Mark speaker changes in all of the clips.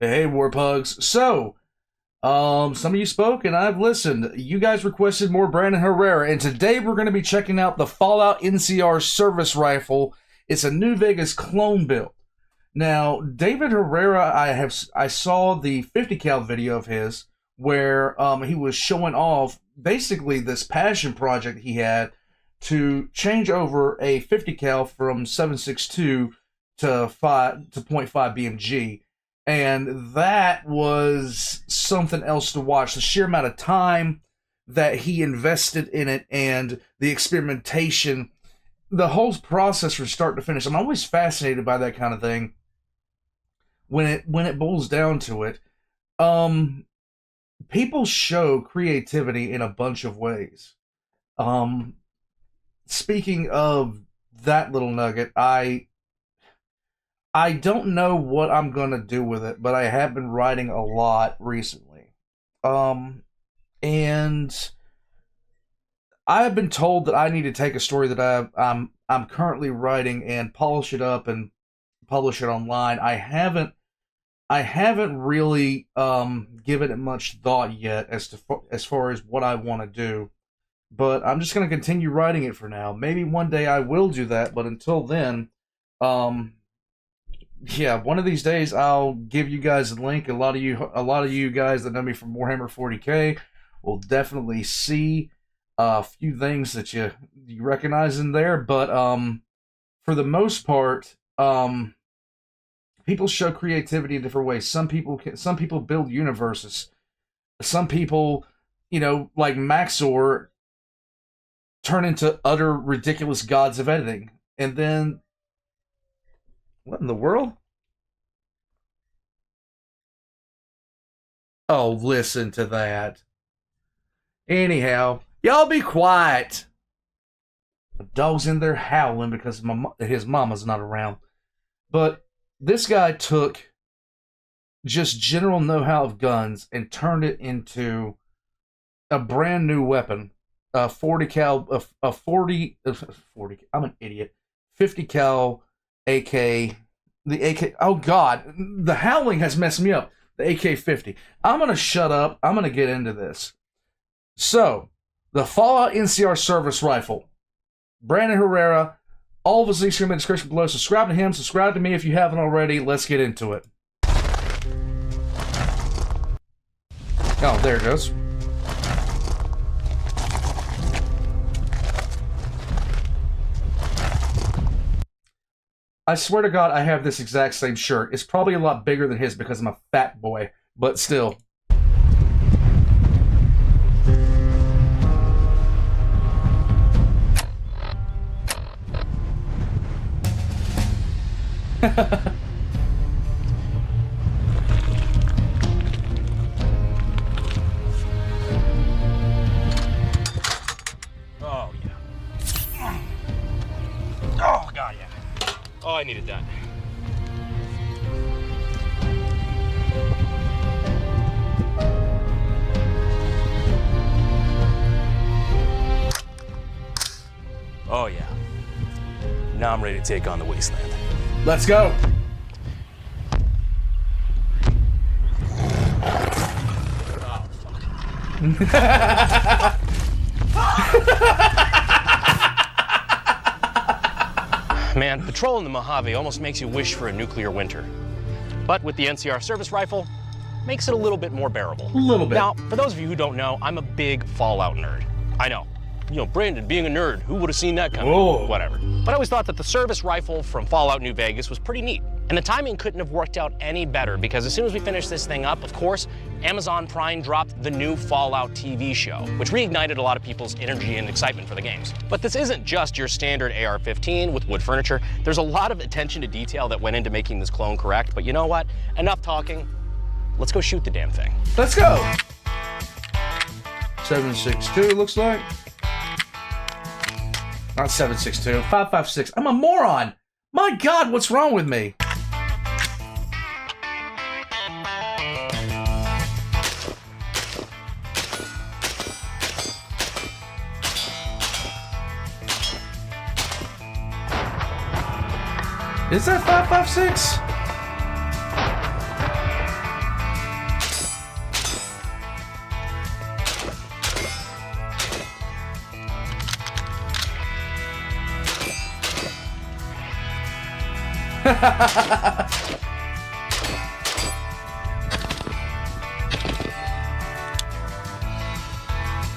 Speaker 1: Hey, War Pugs. Some of you spoke and I've listened. You guys requested more Brandon Herrera, and today we're going to be checking out the Fallout NCR service rifle. It's a New Vegas clone build. Now, David Herrera, I saw the 50 cal video of his where he was showing off basically this passion project he had to change over a 50 cal from 7.62 to 5 to .5 BMG, and that was something else to watch. The sheer amount of time that he invested in it and the experimentation, the whole process from start to finish. I'm always fascinated by that kind of thing when it boils down to it. People show creativity in a bunch of ways. Speaking of that little nugget, I don't know what I'm gonna do with it, but I have been writing a lot recently. And I have been told that I need to take a story that I'm currently writing and polish it up and publish it online. I haven't really given it much thought yet as far as what I want to do, but I'm just gonna continue writing it for now. Maybe one day I will do that, but until then, yeah, one of these days I'll give you guys a link. A lot of you guys that know me from Warhammer 40K will definitely see a few things that you recognize in there. But for the most part, people show creativity in different ways. Some people build universes. Some people, like Maxor, turn into utter ridiculous gods of editing, and then. What in the world? Oh, listen to that. Anyhow, y'all be quiet. The dog's in there howling because his mama's not around. But this guy took just general know-how of guns and turned it into a brand new weapon. A 40 cal, a 40, 40. I'm an idiot. 50 cal AK, the AK. Oh God, the howling has messed me up. The AK-50. I'm gonna shut up. I'm gonna get into this. So, the Fallout NCR service rifle. Brandon Herrera. All of his links are in the description below. Subscribe to him. Subscribe to me if you haven't already. Let's get into it. Oh, there it goes. I swear to God, I have this exact same shirt. It's probably a lot bigger than his because I'm a fat boy, but still.
Speaker 2: Oh, yeah. Oh, God, yeah. Oh, I needed that. Oh, yeah. Now I'm ready to take on the wasteland.
Speaker 1: Let's go.
Speaker 2: Oh, fuck. Man, patrolling the Mojave almost makes you wish for a nuclear winter. But with the NCR service rifle, makes it a little bit more bearable.
Speaker 1: A little bit.
Speaker 2: Now, for those of you who don't know, I'm a big Fallout nerd. I know. Brandon, being a nerd, who would have seen that coming?
Speaker 1: Whoa.
Speaker 2: Whatever. But I always thought that the service rifle from Fallout New Vegas was pretty neat. And the timing couldn't have worked out any better because as soon as we finished this thing up, of course, Amazon Prime dropped the new Fallout TV show, which reignited a lot of people's energy and excitement for the games. But this isn't just your standard AR-15 with wood furniture. There's a lot of attention to detail that went into making this clone correct. But you know what? Enough talking. Let's go shoot the damn thing.
Speaker 1: Let's go. 7.62 looks like. Not 7.62, 5.56. I'm a moron. My God, what's wrong with me? Is that 5.56?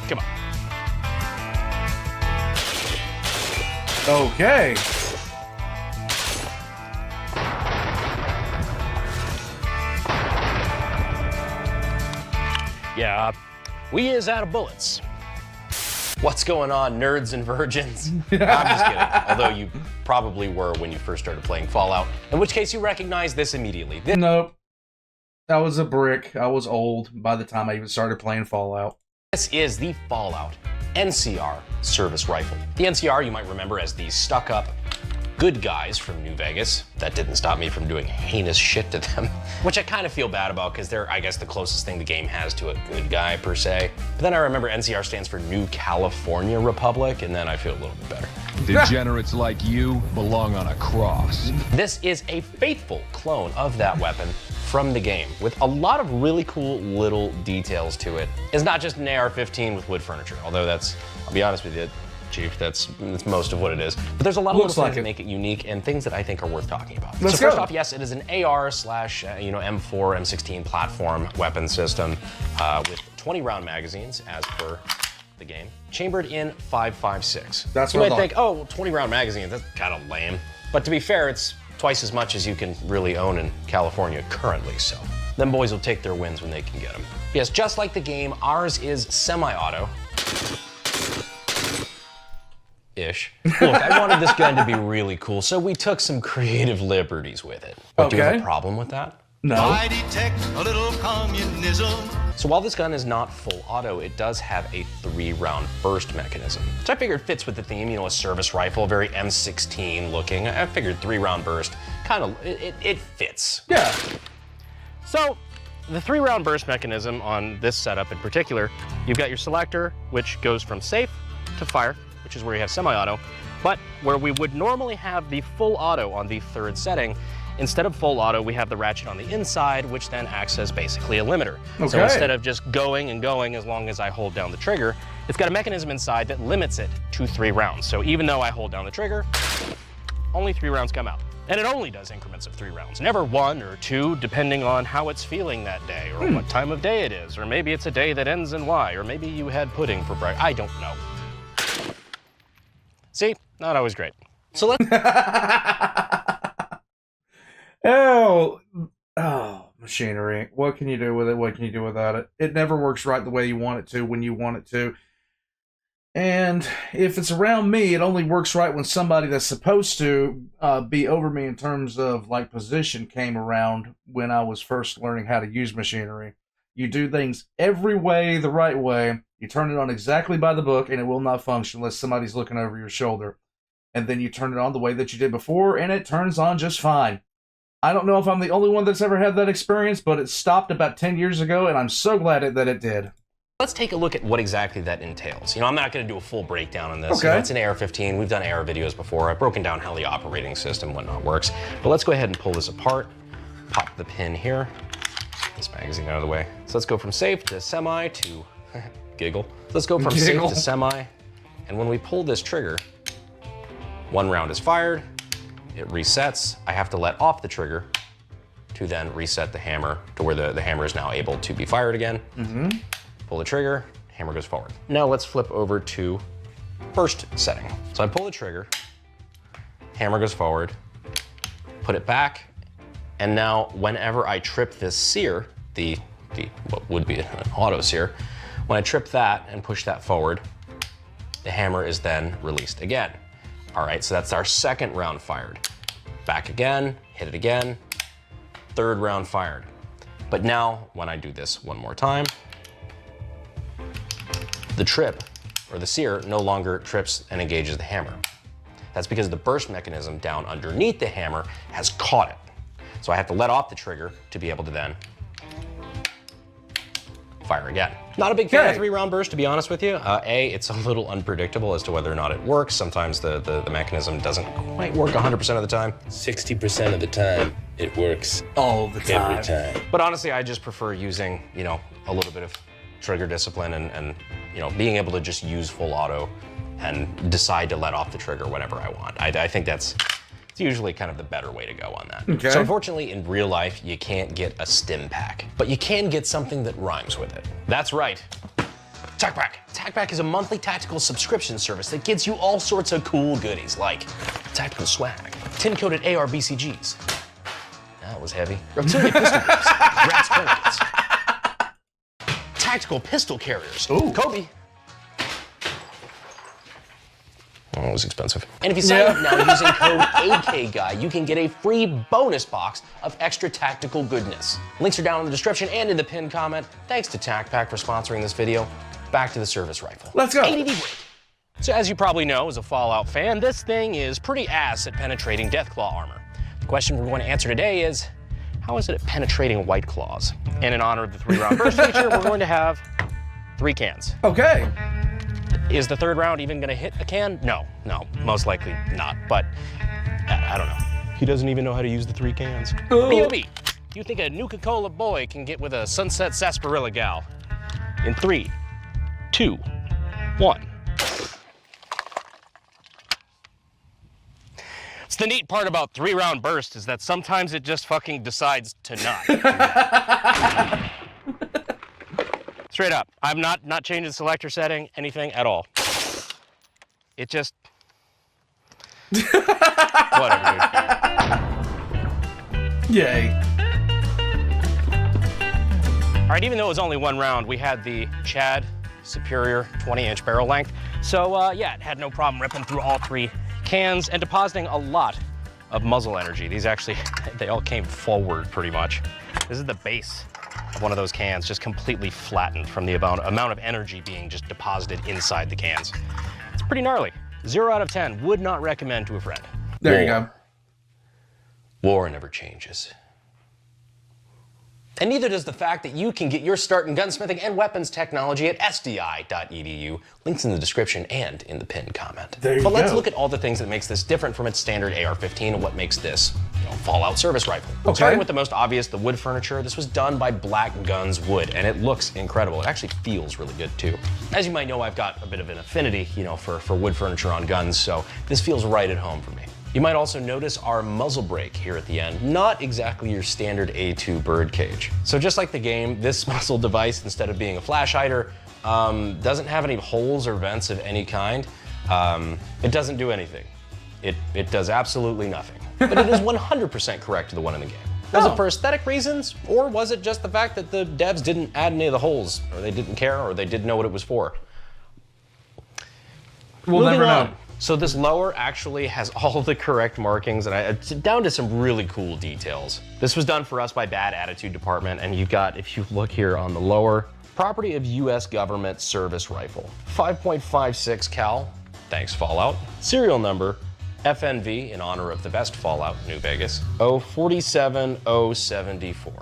Speaker 2: Come on.
Speaker 1: Okay.
Speaker 2: Yeah, we is out of bullets. What's going on, nerds and virgins? I'm just kidding, although you probably were when you first started playing Fallout, in which case you recognize this immediately.
Speaker 1: Nope. That was a brick. I was old by the time I even started playing Fallout.
Speaker 2: This is the Fallout NCR service rifle. The NCR you might remember as the stuck-up good guys from New Vegas. That didn't stop me from doing heinous shit to them, which I kind of feel bad about because they're, I guess, the closest thing the game has to a good guy per se. But then I remember NCR stands for New California Republic, and then I feel a little bit better.
Speaker 3: Degenerates like you belong on a cross.
Speaker 2: This is a faithful clone of that weapon from the game, with a lot of really cool little details to it. It's not just an AR-15 with wood furniture, although that's, I'll be honest with you, Chief, that's most of what it is. But there's a lot of little things that make it unique and things that I think are worth talking about. So first off, yes, it is an AR/M4, M16 platform weapon system with 20 round magazines as per the game, chambered in 5.56.
Speaker 1: That's
Speaker 2: you
Speaker 1: what
Speaker 2: might think, oh, well, 20 round magazines, that's kind of lame. But to be fair, it's twice as much as you can really own in California currently, so them boys will take their wins when they can get them. Yes, just like the game, ours is semi-auto. Ish. Look, I wanted this gun to be really cool, so we took some creative liberties with it. But do you have a problem with that?
Speaker 1: No.
Speaker 4: I detect a little communism.
Speaker 2: So while this gun is not full auto, it does have a 3-round burst mechanism, which I figured fits with the theme, you know, a service rifle, very M16 looking. I figured 3-round burst, kind of, it fits.
Speaker 1: Yeah.
Speaker 2: So the 3-round burst mechanism on this setup in particular, you've got your selector, which goes from safe to fire, which is where you have semi-auto, but where we would normally have the full auto on the 3rd setting, instead of full auto, we have the ratchet on the inside, which then acts as basically a limiter. Okay. So instead of just going and going as long as I hold down the trigger, it's got a mechanism inside that limits it to 3 rounds. So even though I hold down the trigger, only 3 rounds come out. And it only does increments of 3 rounds, never 1 or 2, depending on how it's feeling that day, or what time of day it is, or maybe it's a day that ends in Y, or maybe you had pudding for breakfast. I don't know. See, not always great. So let's.
Speaker 1: Oh, machinery. What can you do with it? What can you do without it? It never works right the way you want it to when you want it to. And if it's around me, it only works right when somebody that's supposed to be over me in terms of like position came around when I was first learning how to use machinery. You do things every way the right way. You turn it on exactly by the book, and it will not function unless somebody's looking over your shoulder. And then you turn it on the way that you did before, and it turns on just fine. I don't know if I'm the only one that's ever had that experience, but it stopped about 10 years ago, and I'm so glad that it did.
Speaker 2: Let's take a look at what exactly that entails. You know, I'm not going to do a full breakdown on this.
Speaker 1: Okay.
Speaker 2: You know, it's an AR-15. We've done AR videos before. I've broken down how the operating system and whatnot works. But let's go ahead and pull this apart. Pop the pin here. This magazine out of the way. So let's go from safe to semi to giggle. So let's go from safe to semi. And when we pull this trigger, 1 round is fired. It resets. I have to let off the trigger to then reset the hammer to where the hammer is now able to be fired again. Pull the trigger, hammer goes forward. Now let's flip over to burst setting. So I pull the trigger, hammer goes forward, put it back, and now whenever I trip this sear, the what would be an auto sear, when I trip that and push that forward, the hammer is then released again. All right, so that's our 2nd round fired. Back again, hit it again, 3rd round fired. But now, when I do this one more time, the trip, or the sear, no longer trips and engages the hammer. That's because the burst mechanism down underneath the hammer has caught it. So I have to let off the trigger to be able to then fire again. Not a big fan of 3-round burst, to be honest with you. It's a little unpredictable as to whether or not it works. Sometimes the mechanism doesn't quite work 100% of the time.
Speaker 5: 60% of the time, it works.
Speaker 1: All the time.
Speaker 5: Every time.
Speaker 2: But honestly, I just prefer using, you know, a little bit of trigger discipline and you know, being able to just use full auto and decide to let off the trigger whenever I want. I think it's It's usually kind of the better way to go on that.
Speaker 1: Okay.
Speaker 2: So unfortunately, in real life, you can't get a stim pack, but you can get something that rhymes with it. That's right. TacPak. TacPak is a monthly tactical subscription service that gets you all sorts of cool goodies like tactical swag, tin-coated AR BCGs. That was heavy. Reptilian pistol grips, brass tourniquets, tactical pistol carriers.
Speaker 1: Ooh.
Speaker 2: Kobe. Oh, it was expensive. And if you sign up now using code AKGuy, you can get a free bonus box of extra tactical goodness. Links are down in the description and in the pinned comment. Thanks to TacPak for sponsoring this video. Back to the service rifle.
Speaker 1: Let's go.
Speaker 2: ADD break. So as you probably know as a Fallout fan, this thing is pretty ass at penetrating Deathclaw armor. The question we're going to answer today is, how is it at penetrating White Claws? And in honor of the 3-round burst feature, we're going to have 3 cans.
Speaker 1: Okay.
Speaker 2: Is the 3rd round even gonna hit a can? No, most likely not, but I don't know. He doesn't even know how to use the 3 cans. B.O.B. You think a Nuka-Cola boy can get with a Sunset Sarsaparilla gal? In 3, 2, 1. It's the neat part about 3-round burst is that sometimes it just fucking decides to not do that. Straight up, I'm not changing the selector setting, anything at all. It just, whatever, dude.
Speaker 1: Yay.
Speaker 2: All right, even though it was only 1 round, we had the Chad Superior 20-inch barrel length. So yeah, it had no problem ripping through all 3 cans and depositing a lot of muzzle energy. These actually, they all came forward pretty much. This is the base of one of those cans, just completely flattened from the amount of energy being just deposited inside the cans. It's pretty gnarly. 0 out of 10, would not recommend to a friend.
Speaker 1: There you go.
Speaker 2: War never changes. And neither does the fact that you can get your start in gunsmithing and weapons technology at SDI.edu. Links in the description and in the pinned comment.
Speaker 1: There you
Speaker 2: But let's
Speaker 1: go.
Speaker 2: look at all the things that makes this different from its standard AR-15 and what makes this, Fallout service rifle.
Speaker 1: Okay.
Speaker 2: Starting with the most obvious, the wood furniture. This was done by Black Guns Wood, and it looks incredible. It actually feels really good too. As you might know, I've got a bit of an affinity, for wood furniture on guns, so this feels right at home for me. You might also notice our muzzle brake here at the end, not exactly your standard A2 bird cage. So just like the game, this muzzle device, instead of being a flash hider, doesn't have any holes or vents of any kind. It doesn't do anything. It does absolutely nothing. But it is 100% correct to the one in the game. Was it for aesthetic reasons, or was it just the fact that the devs didn't add any of the holes, or they didn't care, or they didn't know what it was for?
Speaker 1: We'll never know.
Speaker 2: So this lower actually has all the correct markings and down to some really cool details. This was done for us by Bad Attitude Department, and you've got, if you look here on the lower, property of US government service rifle. 5.56 cal, thanks Fallout. Serial number, FNV, in honor of the best Fallout New Vegas, 047074.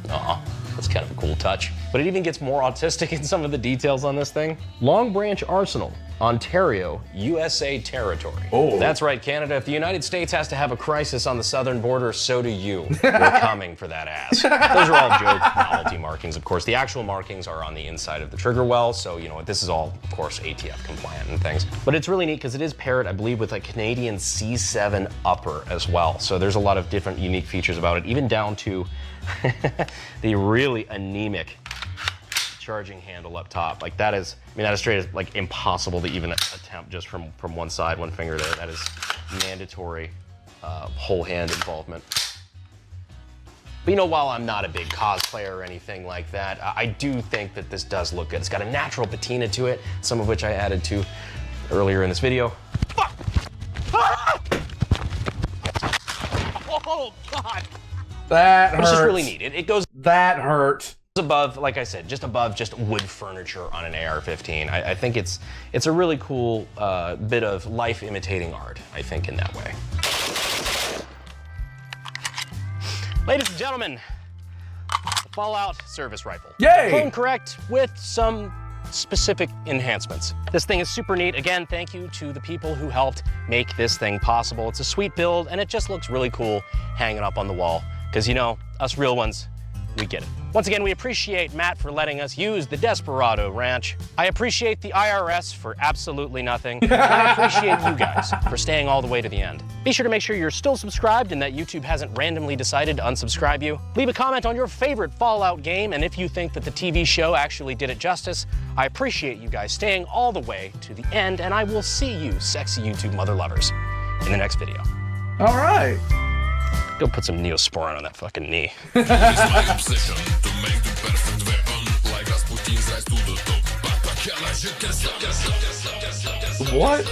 Speaker 2: That's kind of a cool touch. But it even gets more autistic in some of the details on this thing. Long Branch Arsenal, Ontario, USA territory.
Speaker 1: Oh.
Speaker 2: That's right, Canada. If the United States has to have a crisis on the southern border, so do you. We're coming for that ass. Those are all joke novelty markings, of course. The actual markings are on the inside of the trigger well, so this is all, of course, ATF compliant and things. But it's really neat because it is paired, I believe, with a Canadian C7 upper as well. So there's a lot of different unique features about it, even down to the really anemic charging handle up top. Like that is, that is straight, like impossible to even attempt just from one side, one finger there. That is mandatory whole hand involvement. But while I'm not a big cosplayer or anything like that, I do think that this does look good. It's got a natural patina to it, some of which I added to earlier in this video. Fuck! Ah! Oh God!
Speaker 1: That hurts.
Speaker 2: It's just really neat. It goes
Speaker 1: That hurt.
Speaker 2: above, like I said, just above just wood furniture on an AR-15. I think it's a really cool bit of life imitating art, I think, in that way. Ladies and gentlemen, the Fallout service rifle.
Speaker 1: Yay!
Speaker 2: Clone correct with some specific enhancements. This thing is super neat. Again, thank you to the people who helped make this thing possible. It's a sweet build, and it just looks really cool hanging up on the wall. Because, us real ones, we get it. Once again, we appreciate Matt for letting us use the Desperado Ranch. I appreciate the IRS for absolutely nothing. And I appreciate you guys for staying all the way to the end. Be sure to make sure you're still subscribed and that YouTube hasn't randomly decided to unsubscribe you. Leave a comment on your favorite Fallout game, and if you think that the TV show actually did it justice, I appreciate you guys staying all the way to the end, and I will see you, sexy YouTube mother lovers, in the next video.
Speaker 1: All right.
Speaker 2: Go put some Neosporin on that fucking knee.
Speaker 1: What?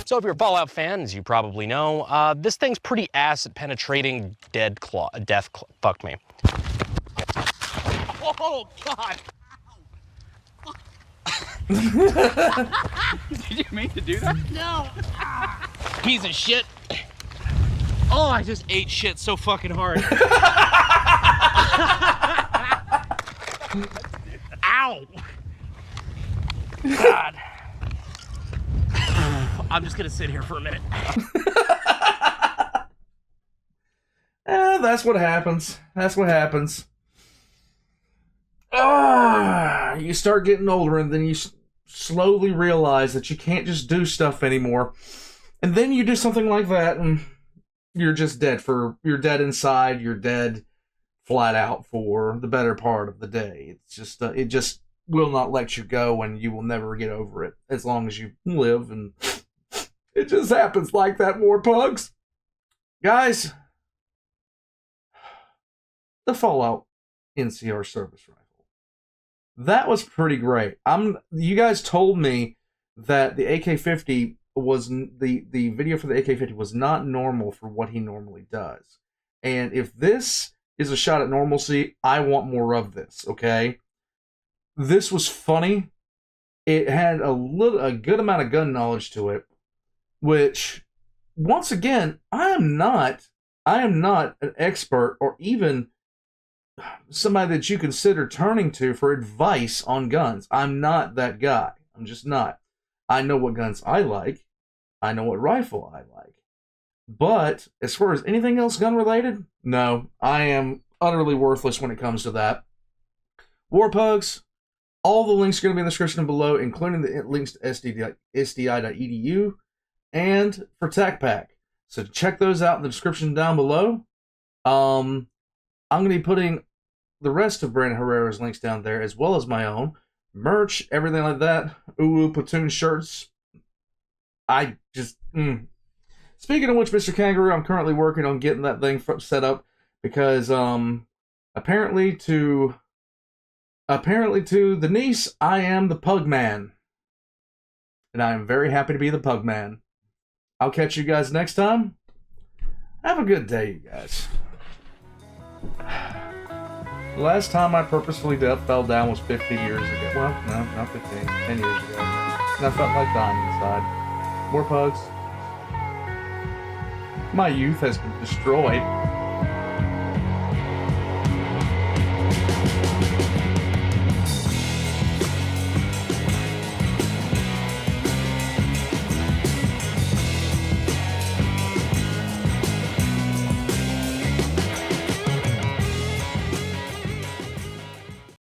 Speaker 2: So if you're a Fallout fan, as you probably know, this thing's pretty ass at penetrating fuck me. Oh, God.
Speaker 6: Did you mean to do that?
Speaker 2: No. Piece of shit. Oh, I just ate shit so fucking hard. Ow. God. I'm just gonna sit here for a minute.
Speaker 1: That's what happens. That's what happens. You start getting older, and then you slowly realize that you can't just do stuff anymore. And then you do something like that, and you're just dead. You're dead inside. You're dead flat out for the better part of the day. It's just it just will not let you go, and you will never get over it as long as you live. And it just happens like that, more pugs. Guys, the Fallout NCR service rifle. That was pretty great. You guys told me that the AK-50 was the video for the AK-50 was not normal for what he normally does. And if this is a shot at normalcy, I want more of this, okay? This was funny. It had a good amount of gun knowledge to it, which, once again, I am not an expert or even somebody that you consider turning to for advice on guns. I'm not that guy. I'm just not. I know what guns I like. I know what rifle I like. But as far as anything else gun related, no, I am utterly worthless when it comes to that. Warpugs, all the links are going to be in the description below, including the links to SDI.edu and for TacPak. So check those out in the description down below. I'm going to be putting the rest of Brandon Herrera's links down there, as well as my own merch, everything like that. Ooh, platoon shirts. I just Speaking of which, Mr. Kangaroo, I'm currently working on getting that thing set up because apparently to the niece, I am the Pug Man, and I am very happy to be the Pug Man. I'll catch you guys next time. Have a good day, you guys. The last time I purposefully fell down was 50 years ago. Well, no, not 15. 10 years ago. And I felt like dying inside. More pugs. My youth has been destroyed.